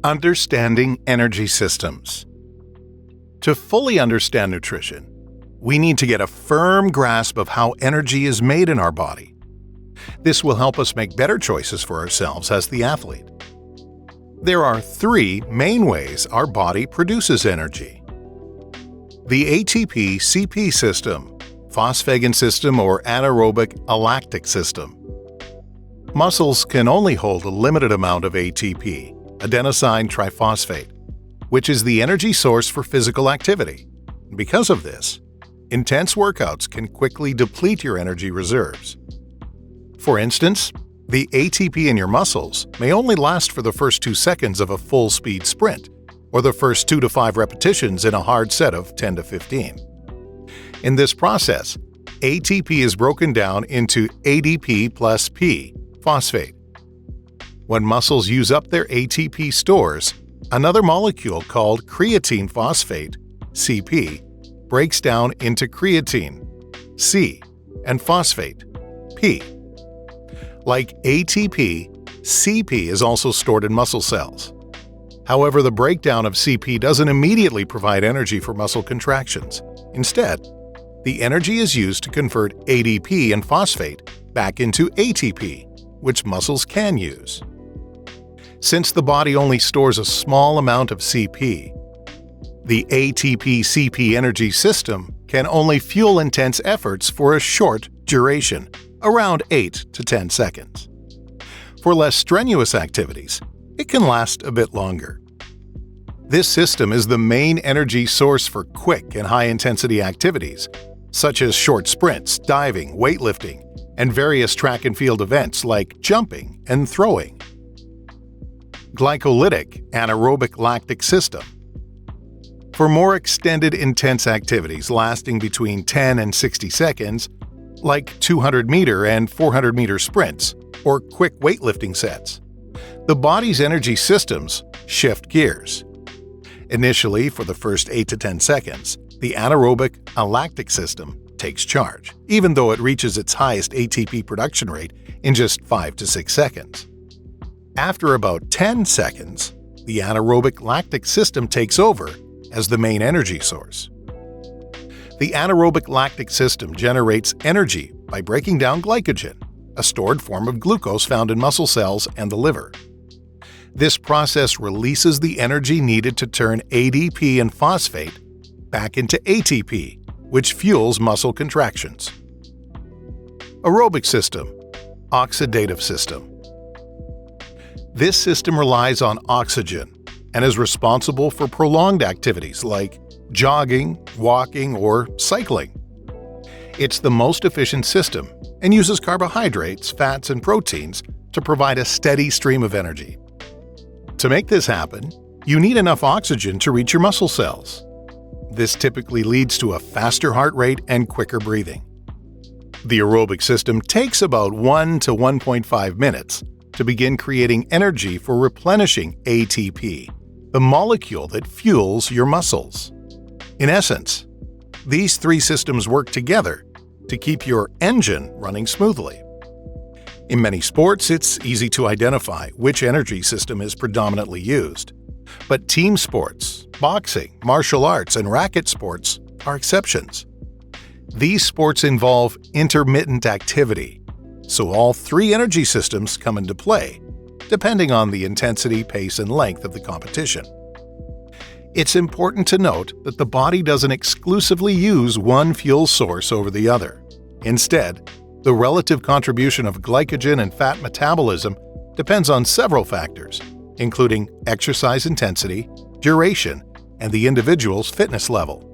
Understanding energy systems. To fully understand nutrition, we need to get a firm grasp of how energy is made in our body. This will help us make better choices for ourselves as the athlete. There are three main ways our body produces energy: the ATP-CP system, Phosphagen system, or Anaerobic Alactic system. Muscles can only hold a limited amount of ATP, adenosine triphosphate, which is the energy source for physical activity. Because of this, intense workouts can quickly deplete your energy reserves. For instance, the ATP in your muscles may only last for the first 2 seconds of a full-speed sprint, or the first 2 to 5 repetitions in a hard set of 10 to 15. In this process, ATP is broken down into ADP plus P, phosphate. When muscles use up their ATP stores, another molecule called creatine phosphate, CP, breaks down into creatine, C, and phosphate, P. Like ATP, CP is also stored in muscle cells. However, the breakdown of CP doesn't immediately provide energy for muscle contractions. Instead, the energy is used to convert ADP and phosphate back into ATP, which muscles can use. Since the body only stores a small amount of CP, the ATP-CP energy system can only fuel intense efforts for a short duration, around 8 to 10 seconds. For less strenuous activities, it can last a bit longer. This system is the main energy source for quick and high-intensity activities, such as short sprints, diving, weightlifting, and various track and field events like jumping and throwing. Glycolytic anaerobic lactic system. For more extended intense activities lasting between 10 and 60 seconds, like 200-meter and 400-meter sprints or quick weightlifting sets, the body's energy systems shift gears. Initially, for the first 8 to 10 seconds, the anaerobic alactic system takes charge, even though it reaches its highest ATP production rate in just 5 to 6 seconds. After about 10 seconds, the anaerobic lactic system takes over as the main energy source. The anaerobic lactic system generates energy by breaking down glycogen, a stored form of glucose found in muscle cells and the liver. This process releases the energy needed to turn ADP and phosphate back into ATP, which fuels muscle contractions. Aerobic system, Oxidative system. This system relies on oxygen and is responsible for prolonged activities like jogging, walking, or cycling. It's the most efficient system and uses carbohydrates, fats, and proteins to provide a steady stream of energy. To make this happen, you need enough oxygen to reach your muscle cells. This typically leads to a faster heart rate and quicker breathing. The aerobic system takes about 1 to 1.5 minutes to begin creating energy for replenishing ATP, the molecule that fuels your muscles. In essence, these three systems work together to keep your engine running smoothly. In many sports, it's easy to identify which energy system is predominantly used. But team sports, boxing, martial arts, and racket sports are exceptions. These sports involve intermittent activity, so all three energy systems come into play, depending on the intensity, pace, and length of the competition. It's important to note that the body doesn't exclusively use one fuel source over the other. Instead, the relative contribution of glycogen and fat metabolism depends on several factors, including exercise intensity, duration, and the individual's fitness level.